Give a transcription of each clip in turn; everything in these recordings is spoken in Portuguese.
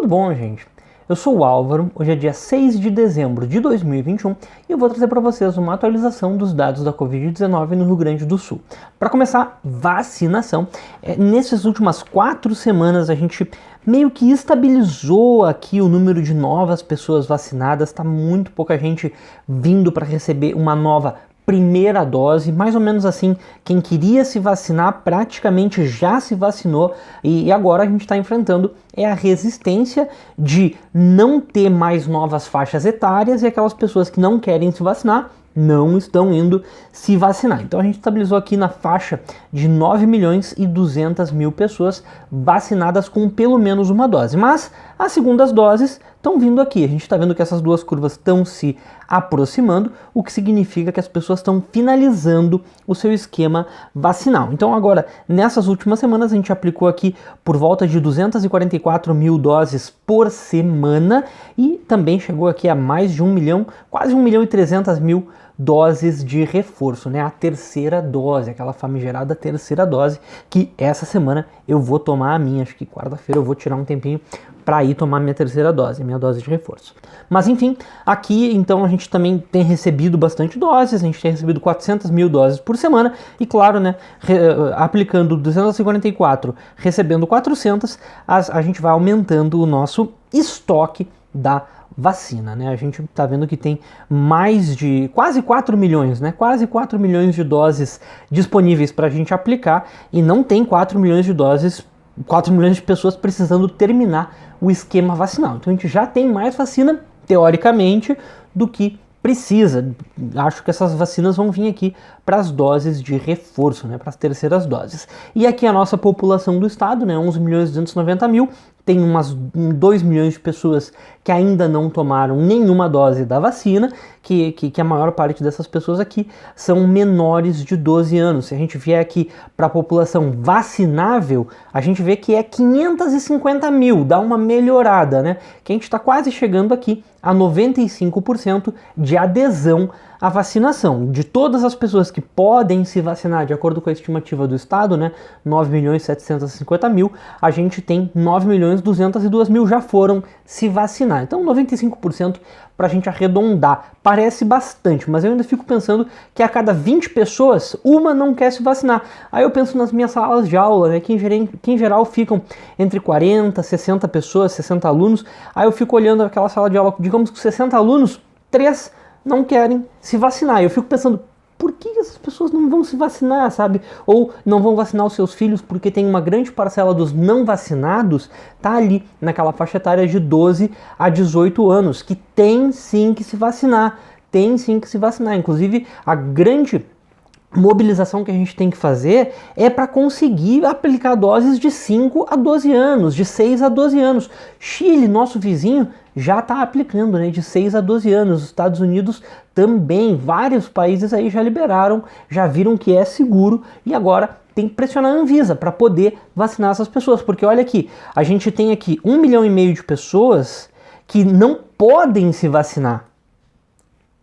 Tudo bom, gente? Eu sou o Álvaro, hoje é dia 6 de dezembro de 2021 e eu vou trazer para vocês uma atualização dos dados da Covid-19 no Rio Grande do Sul. Para começar, vacinação. Nessas últimas 4 semanas a gente meio que estabilizou aqui o número de novas pessoas vacinadas, está muito pouca gente vindo para receber uma nova primeira dose, mais ou menos assim, quem queria se vacinar praticamente já se vacinou e agora a gente está enfrentando a resistência de não ter mais novas faixas etárias e aquelas pessoas que não querem se vacinar não estão indo se vacinar. Então a gente estabilizou aqui na faixa de 9.200.000 pessoas vacinadas com pelo menos uma dose, mas as segundas doses estão vindo aqui. A gente está vendo que essas duas curvas estão se aproximando, o que significa que as pessoas estão finalizando o seu esquema vacinal. Então agora, nessas últimas semanas, a gente aplicou aqui por volta de 244.000 doses por semana e também chegou aqui a mais de 1 milhão, quase 1.300.000 doses de reforço, né? A terceira dose, aquela famigerada terceira dose, que essa semana eu vou tomar a minha, acho que quarta-feira eu vou tirar um tempinho para ir tomar minha terceira dose, minha dose de reforço. Mas enfim, aqui então a gente também tem recebido bastante doses, a gente tem recebido 400.000 doses por semana e claro, né, aplicando 244, recebendo 400, a gente vai aumentando o nosso estoque da vacina, né? A gente tá vendo que tem mais de quase 4 milhões, né? Quase 4 milhões de doses disponíveis para a gente aplicar e não tem 4 milhões de doses, 4 milhões de pessoas precisando terminar o esquema vacinal. Então a gente já tem mais vacina, teoricamente, do que precisa. Acho que essas vacinas vão vir aqui para as doses de reforço, né, para as terceiras doses. E aqui a nossa população do estado, né, 11.290.000, tem umas 2 milhões de pessoas que ainda não tomaram nenhuma dose da vacina, que a maior parte dessas pessoas aqui são menores de 12 anos. Se a gente vier aqui para a população vacinável, a gente vê que é 550.000, dá uma melhorada, né? Que a gente está quase chegando aqui a 95% de adesão à vacinação. De todas as pessoas que podem se vacinar, de acordo com a estimativa do estado, né, 9.750.000, a gente tem 9.202.000 já foram se vacinar. Então 95% para a gente arredondar. Parece bastante, mas eu ainda fico pensando que a cada 20 pessoas, uma não quer se vacinar. Aí eu penso nas minhas salas de aula, né, que em geral ficam entre 40, 60 pessoas, 60 alunos. Aí eu fico olhando aquela sala de aula, digamos que 60 alunos, 3 não querem se vacinar. Eu fico pensando, por que essas pessoas não vão se vacinar, sabe? Ou não vão vacinar os seus filhos porque tem uma grande parcela dos não vacinados, tá ali naquela faixa etária de 12 a 18 anos, que tem sim que se vacinar, Inclusive, a grande mobilização que a gente tem que fazer é para conseguir aplicar doses de 5 a 12 anos, de 6 a 12 anos. Chile, nosso vizinho, já está aplicando, né, de 6 a 12 anos. Os Estados Unidos também, vários países aí já liberaram, já viram que é seguro e agora tem que pressionar a Anvisa para poder vacinar essas pessoas. Porque olha aqui, a gente tem aqui 1,5 milhão de pessoas que não podem se vacinar.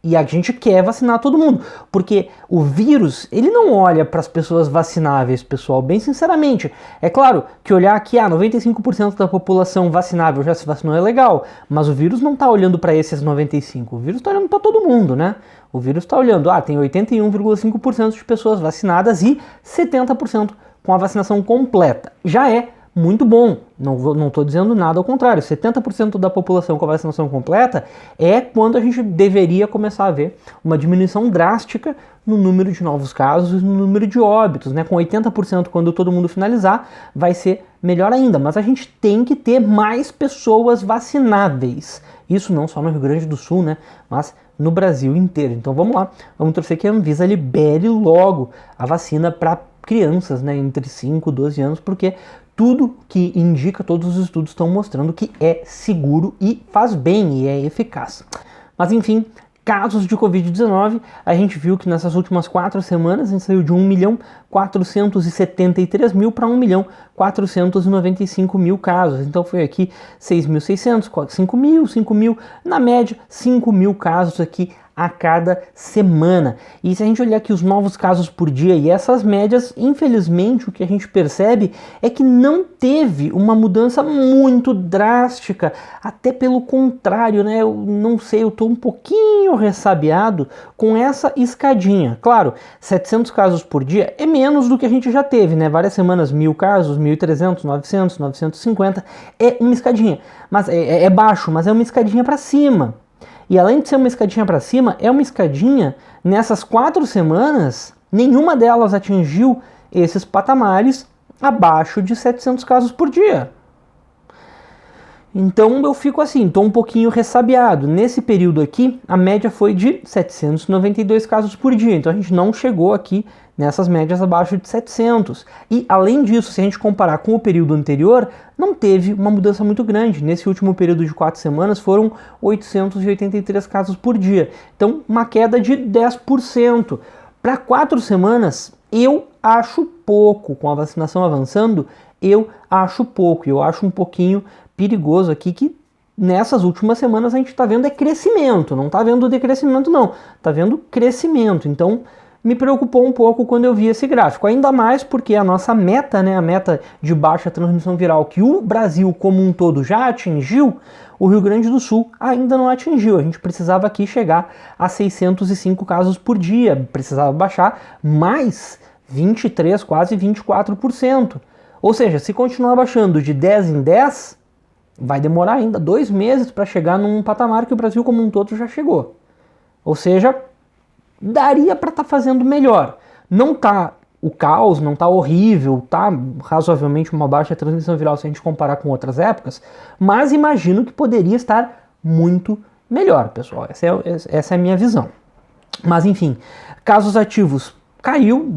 E a gente quer vacinar todo mundo, porque o vírus, ele não olha para as pessoas vacináveis, pessoal, bem sinceramente. É claro que olhar aqui, 95% da população vacinável já se vacinou é legal, mas o vírus não está olhando para esses 95%, o vírus está olhando para todo mundo, né? O vírus está olhando, tem 81,5% de pessoas vacinadas e 70% com a vacinação completa. Já é muito bom, não estou dizendo nada ao contrário, 70% da população com a vacinação completa é quando a gente deveria começar a ver uma diminuição drástica no número de novos casos e no número de óbitos, né? Com 80% quando todo mundo finalizar, vai ser melhor ainda, mas a gente tem que ter mais pessoas vacináveis, isso não só no Rio Grande do Sul, né? Mas no Brasil inteiro. Então vamos lá, vamos torcer que a Anvisa libere logo a vacina para crianças, né, entre 5 e 12 anos, porque tudo que indica, todos os estudos estão mostrando que é seguro e faz bem e é eficaz. Mas enfim, casos de Covid-19, a gente viu que nessas últimas 4 semanas a gente saiu de 1 473 mil para 1.495.000 casos. Então foi aqui 6.600, 5.000, na média 5.000 casos aqui a cada semana. E se a gente olhar aqui os novos casos por dia e essas médias, infelizmente o que a gente percebe é que não teve uma mudança muito drástica, até pelo contrário, né? Eu não sei, eu tô um pouquinho ressabiado com essa escadinha. Claro, 700 casos por dia é menos do que a gente já teve, né? Várias semanas 1.000 casos, 1.300, 900, 950, é uma escadinha, mas é baixo, mas é uma escadinha para cima. E além de ser uma escadinha para cima, é uma escadinha, nessas 4 semanas, nenhuma delas atingiu esses patamares abaixo de 700 casos por dia. Então eu fico assim, estou um pouquinho ressabiado. Nesse período aqui, a média foi de 792 casos por dia. Então a gente não chegou aqui nessas médias abaixo de 700. E além disso, se a gente comparar com o período anterior, não teve uma mudança muito grande. Nesse último período de 4 semanas foram 883 casos por dia. Então uma queda de 10%. Para 4 semanas, eu acho pouco. Com a vacinação avançando, eu acho pouco. Eu acho um pouquinho perigoso aqui que nessas últimas semanas a gente está vendo crescimento, não está vendo decrescimento não, está vendo crescimento. Então me preocupou um pouco quando eu vi esse gráfico, ainda mais porque a nossa meta, né, a meta de baixa transmissão viral que o Brasil como um todo já atingiu, o Rio Grande do Sul ainda não atingiu. A gente precisava aqui chegar a 605 casos por dia, precisava baixar mais 23, quase 24%. Ou seja, se continuar baixando de 10 em 10, vai demorar ainda 2 meses para chegar num patamar que o Brasil como um todo já chegou. Ou seja, daria para estar fazendo melhor. Não tá o caos, não tá horrível, tá razoavelmente uma baixa transmissão viral se a gente comparar com outras épocas, mas imagino que poderia estar muito melhor, pessoal. Essa é a minha visão. Mas enfim, casos ativos caiu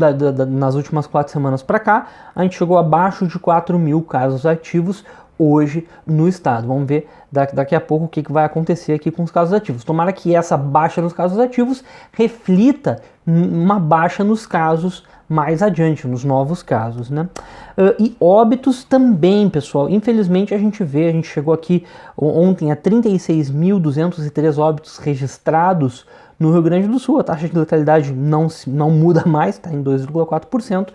nas últimas 4 semanas para cá, a gente chegou abaixo de 4.000 casos ativos hoje no estado. Vamos ver daqui a pouco o que vai acontecer aqui com os casos ativos. Tomara que essa baixa nos casos ativos reflita uma baixa nos casos mais adiante, nos novos casos, né? E óbitos também, pessoal. Infelizmente a gente chegou aqui ontem a 36.203 óbitos registrados no Rio Grande do Sul. A taxa de letalidade não muda mais, está em 2,4%.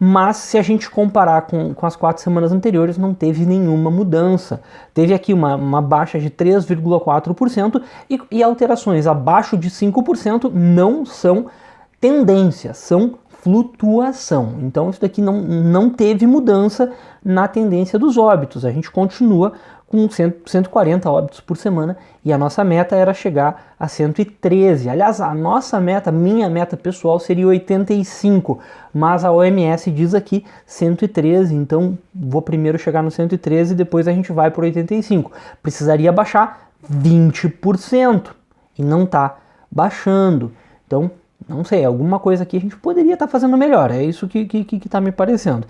Mas se a gente comparar com as 4 semanas anteriores, não teve nenhuma mudança. Teve aqui uma baixa de 3,4% e alterações abaixo de 5% não são tendência, são flutuação. Então isso daqui não teve mudança na tendência dos óbitos. A gente continua com 140 óbitos por semana e a nossa meta era chegar a 113. Aliás, a nossa meta, minha meta pessoal seria 85, mas a OMS diz aqui 113, então vou primeiro chegar no 113 e depois a gente vai para 85. Precisaria baixar 20% e não está baixando. Então, não sei, alguma coisa aqui a gente poderia estar fazendo melhor, é isso que está me parecendo.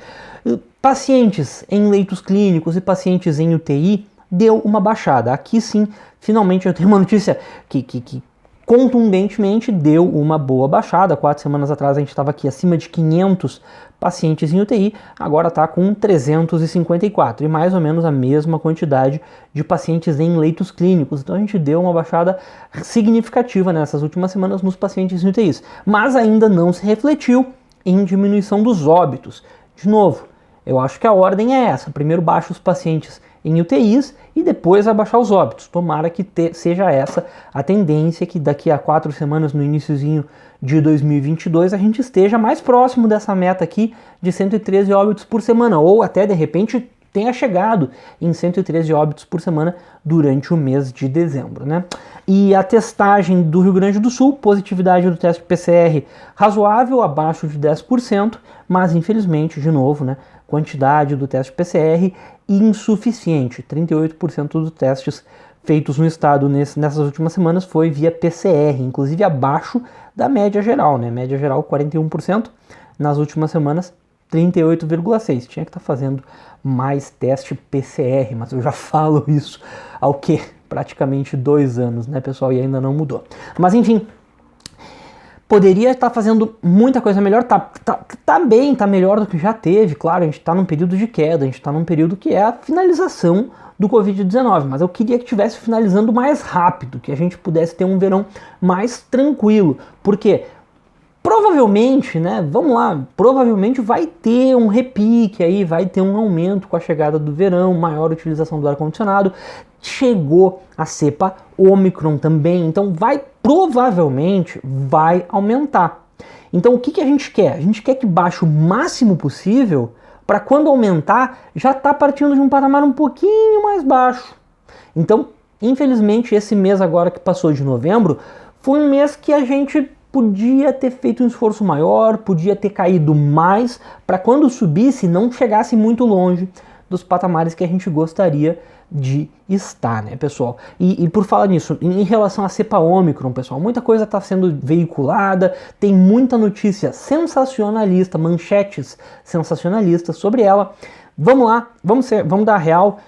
Pacientes em leitos clínicos e pacientes em UTI deu uma baixada. Aqui sim, finalmente eu tenho uma notícia que contundentemente deu uma boa baixada. 4 semanas atrás a gente estava aqui acima de 500 pacientes em UTI, agora está com 354 e mais ou menos a mesma quantidade de pacientes em leitos clínicos. Então a gente deu uma baixada significativa nessas últimas semanas nos pacientes em UTIs, mas ainda não se refletiu em diminuição dos óbitos. De novo, eu acho que a ordem é essa: primeiro baixa os pacientes em UTIs e depois abaixar os óbitos. Tomara que seja essa a tendência, que daqui a 4 semanas, no iniciozinho de 2022, a gente esteja mais próximo dessa meta aqui de 113 óbitos por semana, ou até de repente tenha chegado em 113 óbitos por semana durante o mês de dezembro, né? E a testagem do Rio Grande do Sul, positividade do teste PCR razoável, abaixo de 10%, mas infelizmente, de novo, né, quantidade do teste PCR insuficiente. 38% dos testes feitos no estado nessas últimas semanas foi via PCR, inclusive abaixo da média geral, né? Média geral 41%, nas últimas semanas 38,6%. Tinha que estar fazendo mais teste PCR, mas eu já falo isso há praticamente 2 anos, né, pessoal? E ainda não mudou. Mas enfim, Poderia estar fazendo muita coisa melhor, tá bem, tá melhor do que já teve, claro, a gente está num período de queda, a gente está num período que é a finalização do Covid-19, mas eu queria que estivesse finalizando mais rápido, que a gente pudesse ter um verão mais tranquilo, porque provavelmente, né, vamos lá, provavelmente vai ter um repique aí, vai ter um aumento com a chegada do verão, maior utilização do ar-condicionado, chegou a cepa Omicron também, então provavelmente vai aumentar. Então o que a gente quer? A gente quer que baixe o máximo possível para quando aumentar já está partindo de um patamar um pouquinho mais baixo. Então, infelizmente, esse mês agora que passou de novembro foi um mês que a gente podia ter feito um esforço maior, podia ter caído mais para quando subisse não chegasse muito longe dos patamares que a gente gostaria de estar, né, pessoal? E por falar nisso, em relação à cepa Omicron, pessoal, muita coisa está sendo veiculada, tem muita notícia sensacionalista, manchetes sensacionalistas sobre ela. Vamos lá, vamos dar real.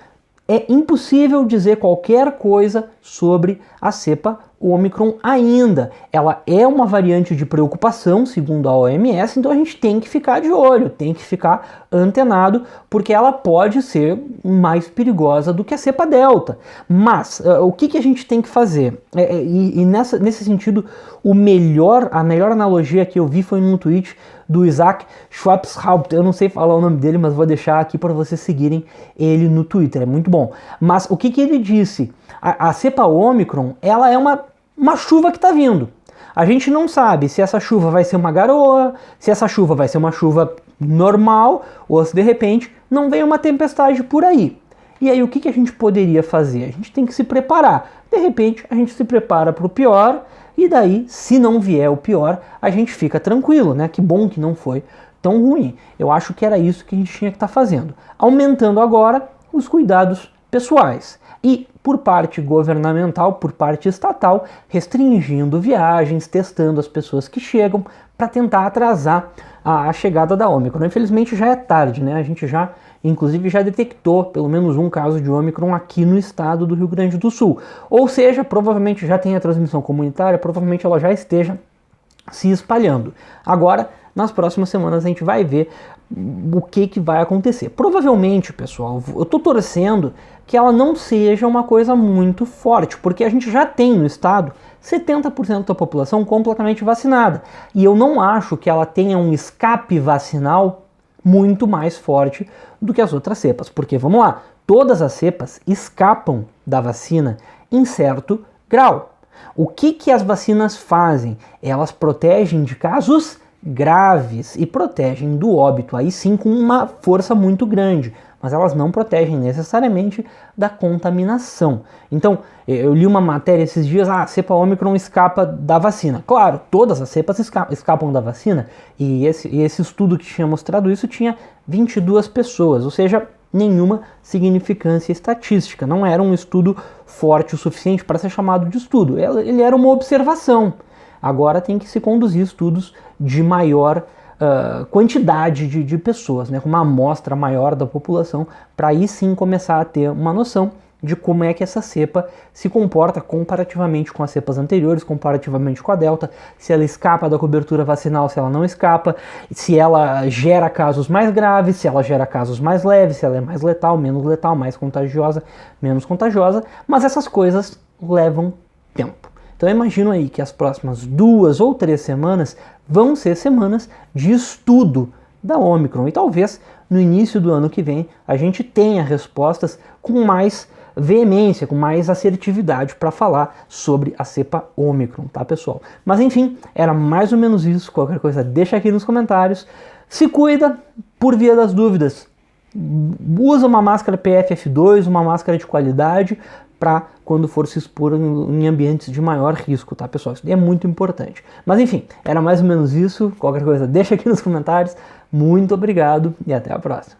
É impossível dizer qualquer coisa sobre a cepa Omicron ainda. Ela é uma variante de preocupação, segundo a OMS, então a gente tem que ficar de olho, tem que ficar antenado, porque ela pode ser mais perigosa do que a cepa Delta. Mas o que a gente tem que fazer? Nesse sentido, a melhor analogia que eu vi foi num tweet do Isaac Schwabshaupt. Eu não sei falar o nome dele, mas vou deixar aqui para vocês seguirem ele no Twitter, é muito bom. Mas o que ele disse? A cepa Omicron, ela é uma chuva que está vindo. A gente não sabe se essa chuva vai ser uma garoa, se essa chuva vai ser uma chuva normal, ou se de repente não vem uma tempestade por aí. E aí o que a gente poderia fazer? A gente tem que se preparar. De repente a gente se prepara para o pior, e daí, se não vier o pior, a gente fica tranquilo, né? Que bom que não foi tão ruim. Eu acho que era isso que a gente tinha que estar fazendo. Aumentando agora os cuidados pessoais. E por parte governamental, por parte estatal, restringindo viagens, testando as pessoas que chegam para tentar atrasar a chegada da Omicron. Infelizmente já é tarde, né? A gente inclusive já detectou pelo menos um caso de Omicron aqui no estado do Rio Grande do Sul. Ou seja, provavelmente já tem a transmissão comunitária, provavelmente ela já esteja se espalhando. Agora, nas próximas semanas a gente vai ver o que vai acontecer. Provavelmente, pessoal, eu estou torcendo que ela não seja uma coisa muito forte, porque a gente já tem no estado 70% da população completamente vacinada. E eu não acho que ela tenha um escape vacinal muito mais forte do que as outras cepas. Porque, vamos lá, todas as cepas escapam da vacina em certo grau. O que as vacinas fazem? Elas protegem de casos graves e protegem do óbito, aí sim com uma força muito grande, mas elas não protegem necessariamente da contaminação. Então, eu li uma matéria esses dias, a cepa Omicron escapa da vacina. Claro, todas as cepas escapam da vacina, e esse estudo que tinha mostrado isso tinha 22 pessoas, ou seja, nenhuma significância estatística. Não era um estudo forte o suficiente para ser chamado de estudo, ele era uma observação. Agora tem que se conduzir estudos de maior quantidade de pessoas, né, com uma amostra maior da população, para aí sim começar a ter uma noção de como é que essa cepa se comporta comparativamente com as cepas anteriores, comparativamente com a Delta, se ela escapa da cobertura vacinal, se ela não escapa, se ela gera casos mais graves, se ela gera casos mais leves, se ela é mais letal, menos letal, mais contagiosa, menos contagiosa, mas essas coisas levam tempo. Então eu imagino aí que as próximas 2 ou 3 semanas vão ser semanas de estudo da Omicron. E talvez no início do ano que vem a gente tenha respostas com mais veemência, com mais assertividade para falar sobre a cepa Omicron, tá, pessoal? Mas enfim, era mais ou menos isso. Qualquer coisa deixa aqui nos comentários. Se cuida, por via das dúvidas. Usa uma máscara PFF2, uma máscara de qualidade, para quando for se expor em ambientes de maior risco, tá, pessoal? Isso é muito importante. Mas enfim, era mais ou menos isso. Qualquer coisa deixa aqui nos comentários. Muito obrigado e até a próxima.